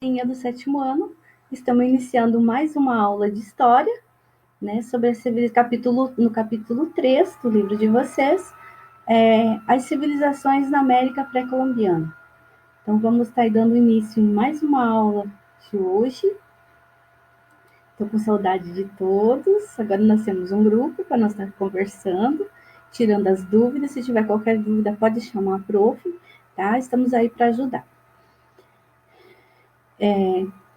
Do sétimo ano, estamos iniciando mais uma aula de história, né, sobre no capítulo 3 do livro de vocês, as civilizações na América pré-colombiana. Então, vamos estar dando início em mais uma aula de hoje. Estou com saudade de todos. Agora nós temos um grupo para nós estar conversando, tirando as dúvidas. Se tiver qualquer dúvida, pode chamar a prof, tá? Estamos aí para ajudar.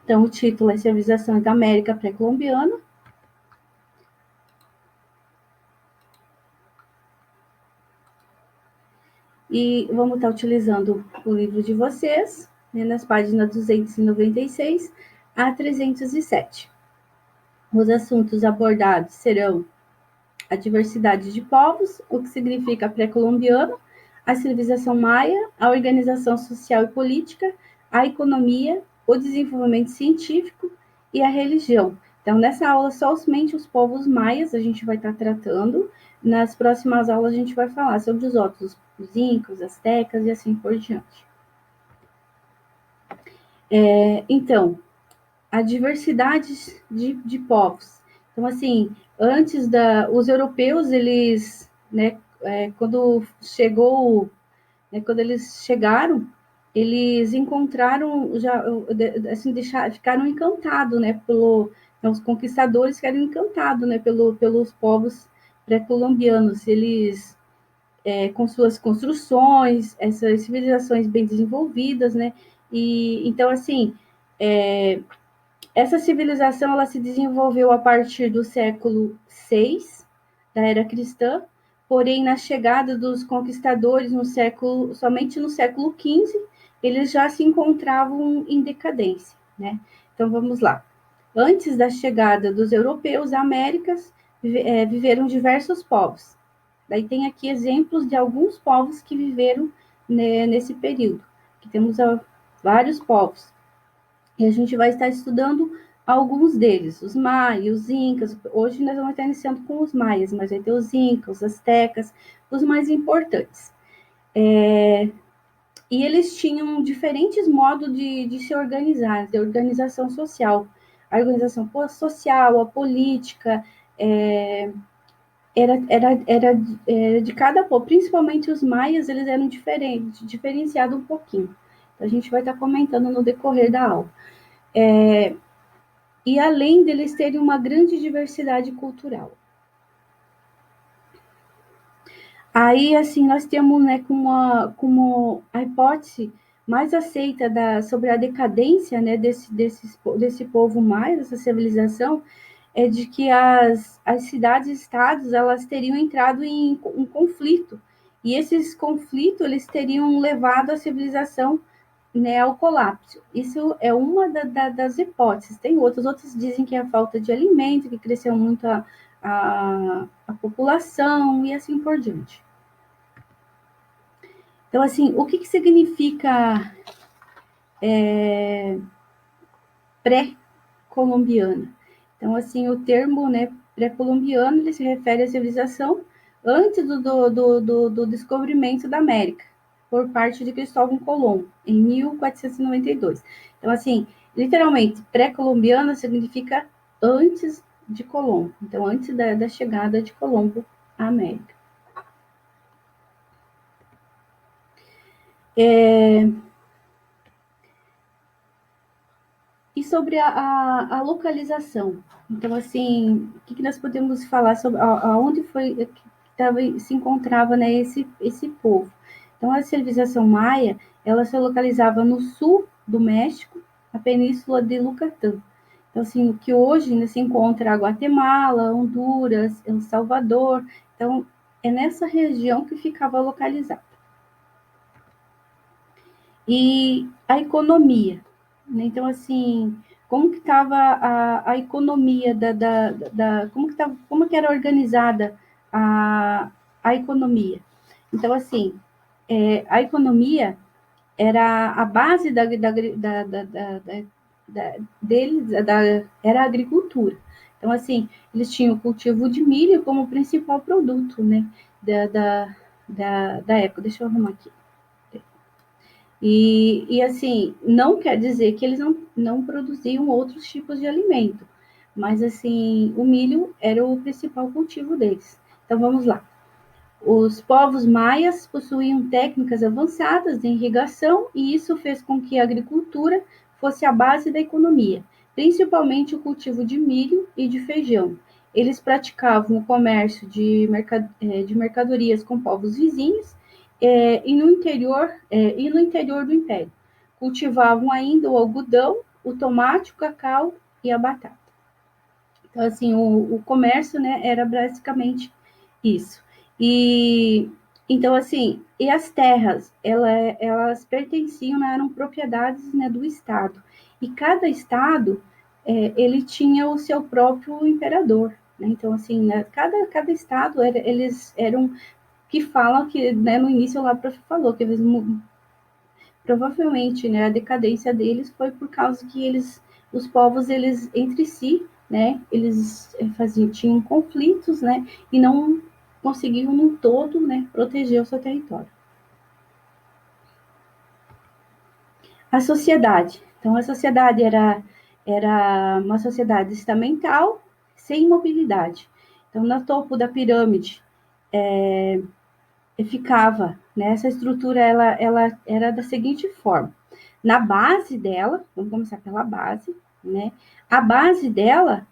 Então, o título é Civilizações da América Pré-Colombiana. E vamos estar utilizando o livro de vocês, né, nas páginas 296 a 307. Os assuntos abordados serão a diversidade de povos, o que significa pré-colombiano, a civilização maia, a organização social e política, a economia, o desenvolvimento científico e a religião. Então, nessa aula, somente os povos maias a gente vai estar tratando. Nas próximas aulas, a gente vai falar sobre os outros, os incas, astecas e assim por diante. Então, a diversidade de povos. Então, assim, antes os europeus, eles, né, quando eles chegaram, eles encontraram, assim, ficaram encantados, né, os conquistadores ficaram encantados, né, pelos povos pré-colombianos. Eles, com suas construções, essas civilizações bem desenvolvidas, né, e então, assim, essa civilização ela se desenvolveu a partir do século VI da era cristã, porém na chegada dos conquistadores somente no século XV, eles já se encontravam em decadência, né? Então vamos lá. Antes da chegada dos europeus à Américas, viveram diversos povos. Daí tem aqui exemplos de alguns povos que viveram, né, nesse período. Aqui temos vários povos. E a gente vai estar estudando alguns deles, os maias, os incas. Hoje nós vamos estar iniciando com os maias, mas vai ter os incas, os astecas, os mais importantes. E eles tinham diferentes modos de se organizar, de organização social. A organização social, a política, era de cada povo, principalmente os maias, eles eram diferenciados um pouquinho. Então, a gente vai estar comentando no decorrer da aula. E além deles terem uma grande diversidade cultural. Aí, assim, nós temos, né, como a hipótese mais aceita sobre a decadência, né, desse povo maia, dessa civilização, é de que as cidades-estados elas teriam entrado em conflito, e esses conflitos eles teriam levado a civilização, né, ao colapso. Isso é uma das hipóteses. Tem outros dizem que é a falta de alimento, que cresceu muito a população e assim por diante. Então, assim, o que significa pré-colombiana? Então, assim, o termo, né, pré-colombiano ele se refere à civilização antes do descobrimento da América por parte de Cristóvão Colombo, em 1492. Então, assim, literalmente, pré-colombiana significa antes de Colombo. Então, antes da chegada de Colombo à América. E sobre a localização. Então, assim, o que nós podemos falar sobre aonde foi que se encontrava, né, esse povo? Então, a civilização maia, ela se localizava no sul do México, a península de Yucatán. Então, assim, o que hoje, né, se encontra a Guatemala, Honduras, El Salvador. Então, é nessa região que ficava localizada. E a economia, né? Então, assim, como que estava a economia como que era organizada a economia? Então, assim, a economia era a base deles, era a agricultura. Então, assim, eles tinham o cultivo de milho como principal produto, né, da época. Deixa eu arrumar aqui. E assim, não quer dizer que eles não produziam outros tipos de alimento, mas assim, o milho era o principal cultivo deles. Então vamos lá. Os povos maias possuíam técnicas avançadas de irrigação e isso fez com que a agricultura fosse a base da economia, principalmente o cultivo de milho e de feijão. Eles praticavam o comércio de mercadorias com povos vizinhos e no interior do império. Cultivavam ainda o algodão, o tomate, o cacau e a batata. Então, assim, o comércio, né, era basicamente isso. E então, assim, e as terras, elas pertenciam, né, eram propriedades, né, do Estado. E cada estado, ele tinha o seu próprio imperador. Né? Então, assim, né, cada estado, eles eram que falam que, né, no início lá o prof falou que eles provavelmente, né, a decadência deles foi por causa que os povos, eles entre si, né, eles tinham conflitos, né, e não conseguiam no todo, né, proteger o seu território. A sociedade. Então, a sociedade era uma sociedade estamental, sem mobilidade. Então, no topo da pirâmide, ficava, né, essa estrutura, ela era da seguinte forma. Na base dela, vamos começar pela base, né? A base dela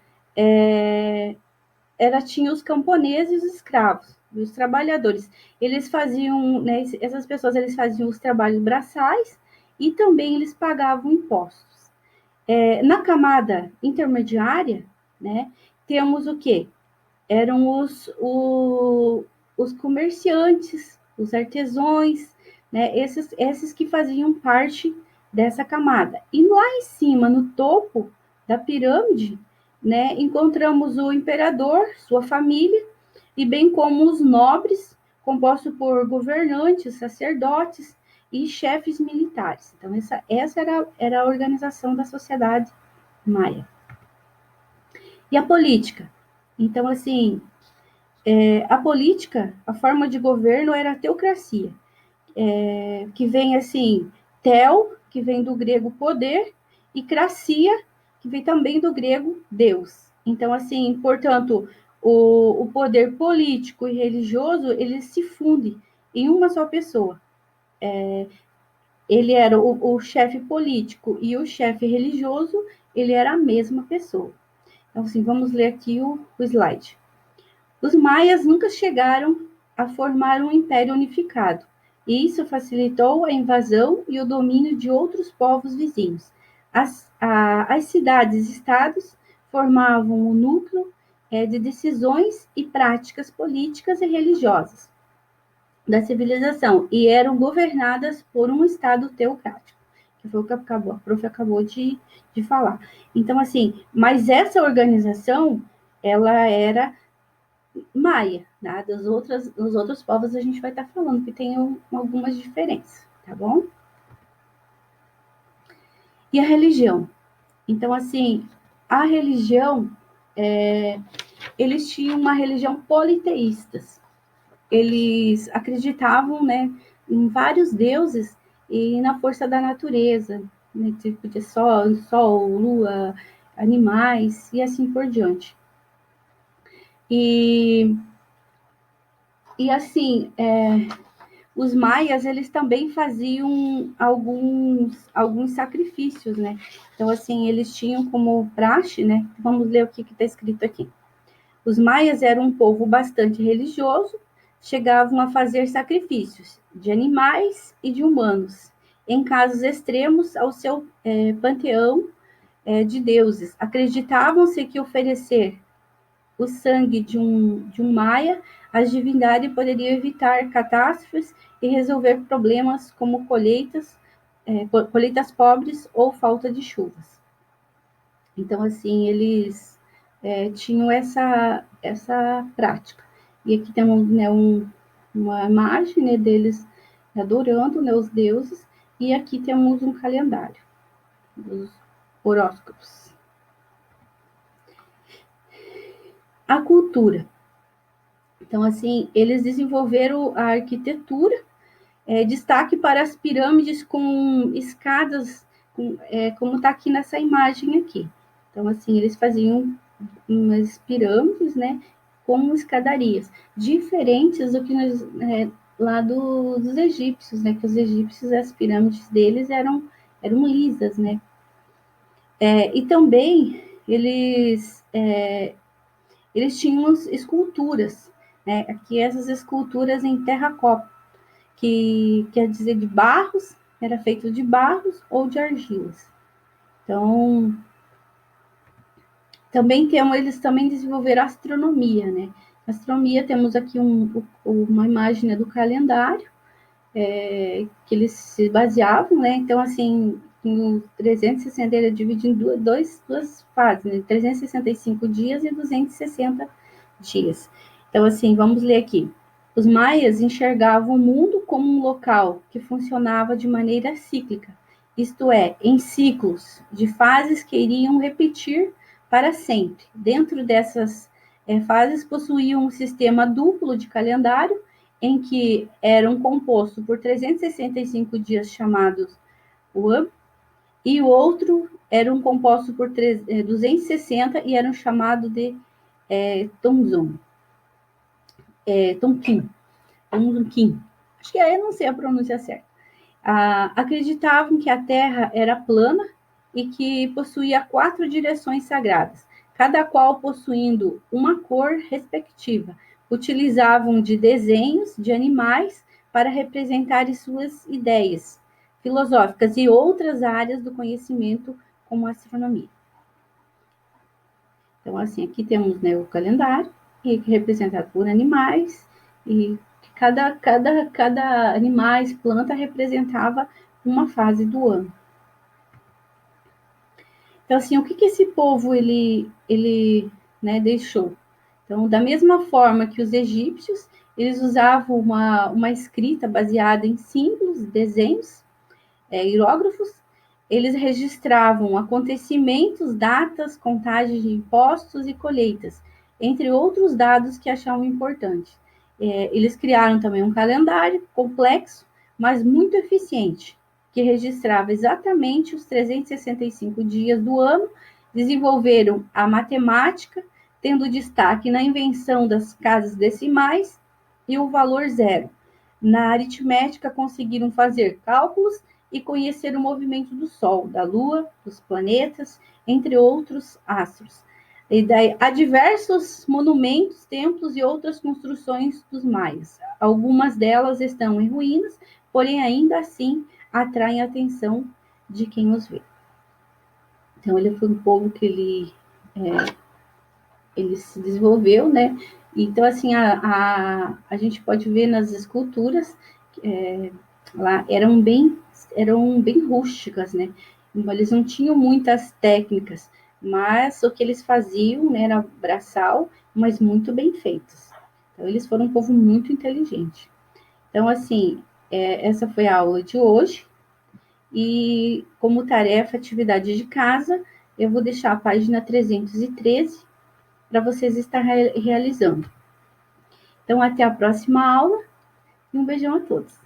tinha os camponeses e os escravos, os trabalhadores. Eles faziam, né, essas pessoas, eles faziam os trabalhos braçais e também eles pagavam impostos. Na camada intermediária, né, temos o quê? Eram os comerciantes, os artesãos, né? Esses que faziam parte dessa camada. E lá em cima, no topo da pirâmide, né, encontramos o imperador, sua família, e bem como os nobres, composto por governantes, sacerdotes e chefes militares. Então, essa era a organização da sociedade maia. E a política? Então, assim, a política, a forma de governo era a teocracia, que vem assim, tel, que vem do grego poder, e cracia, que vem também do grego Deus. Então, assim, portanto, o poder político e religioso, ele se funde em uma só pessoa. Ele era o chefe político e o chefe religioso, ele era a mesma pessoa. Então, assim, vamos ler aqui o slide. Os maias nunca chegaram a formar um império unificado, e isso facilitou a invasão e o domínio de outros povos vizinhos. As cidades-estados formavam o núcleo de decisões e práticas políticas e religiosas da civilização e eram governadas por um Estado teocrático, que foi o que a prof acabou de falar. Então, assim, mas essa organização, ela era maia, né? Dos outros povos a gente vai estar falando que tem algumas diferenças, tá bom? E a religião? Então, assim, a religião, eles tinham uma religião politeísta. Eles acreditavam, né, em vários deuses e na força da natureza, né, tipo de sol, lua, animais e assim por diante. E assim, os maias, eles também faziam alguns sacrifícios, né? Então, assim, eles tinham como praxe, né? Vamos ler o que está escrito aqui. Os maias eram um povo bastante religioso, chegavam a fazer sacrifícios de animais e de humanos, em casos extremos ao seu panteão de deuses. Acreditavam-se que oferecer o sangue de um maia, as divindades poderiam evitar catástrofes e resolver problemas como colheitas pobres ou falta de chuvas. Então, assim, eles tinham essa prática. E aqui temos, né, uma imagem, né, deles adorando, né, os deuses, e aqui temos um calendário dos horóscopos. A cultura. Então, assim, eles desenvolveram a arquitetura Destaque para as pirâmides com escadas, como está aqui nessa imagem aqui. Então, assim, eles faziam umas pirâmides, né, com escadarias, diferentes do que lá dos egípcios, né, que os egípcios, as pirâmides deles eram lisas, né. E também eles tinham esculturas, né, aqui essas esculturas em terracota, que quer dizer de barros, era feito de barros ou de argilas. Então, eles também desenvolveram a astronomia, né? Astronomia, temos aqui uma imagem, né, do calendário, que eles se baseavam, né? Então, assim, no 360 ele é dividido em duas fases, né? 365 dias e 260 dias. Então, assim, vamos ler aqui. Os maias enxergavam o mundo como um local que funcionava de maneira cíclica, isto é, em ciclos de fases que iriam repetir para sempre. Dentro dessas fases possuíam um sistema duplo de calendário, em que eram compostos por 365 dias chamados Wab, e o outro eram compostos por 260 e eram chamados de Tonzon. Tonkin. Acho que eu não sei a pronúncia certa. Acreditavam que a Terra era plana e que possuía 4 direções sagradas, cada qual possuindo uma cor respectiva. Utilizavam de desenhos de animais para representar suas ideias filosóficas e outras áreas do conhecimento, como a astronomia. Então, assim, aqui temos, né, o calendário, que é representado por animais, e cada animais, planta, representava uma fase do ano. Então, assim, o que esse povo né, deixou? Então, da mesma forma que os egípcios, eles usavam uma escrita baseada em símbolos, desenhos, hierógrafos. Eles registravam acontecimentos, datas, contagem de impostos e colheitas, entre outros dados que achavam importantes. Eles criaram também um calendário complexo, mas muito eficiente, que registrava exatamente os 365 dias do ano. Desenvolveram a matemática, tendo destaque na invenção das casas decimais e o valor zero. Na aritmética, conseguiram fazer cálculos e conhecer o movimento do Sol, da Lua, dos planetas, entre outros astros. E daí, há diversos monumentos, templos e outras construções dos maias. Algumas delas estão em ruínas, porém ainda assim atraem a atenção de quem os vê. Então, ele foi um povo que ele se desenvolveu, né? Então, assim, a gente pode ver nas esculturas, lá eram bem rústicas, né? Eles não tinham muitas técnicas, mas o que eles faziam, né, era braçal, mas muito bem feitos. Então, eles foram um povo muito inteligente. Então, assim, essa foi a aula de hoje. E como tarefa, atividade de casa, eu vou deixar a página 313 para vocês estarem realizando. Então, até a próxima aula e um beijão a todos.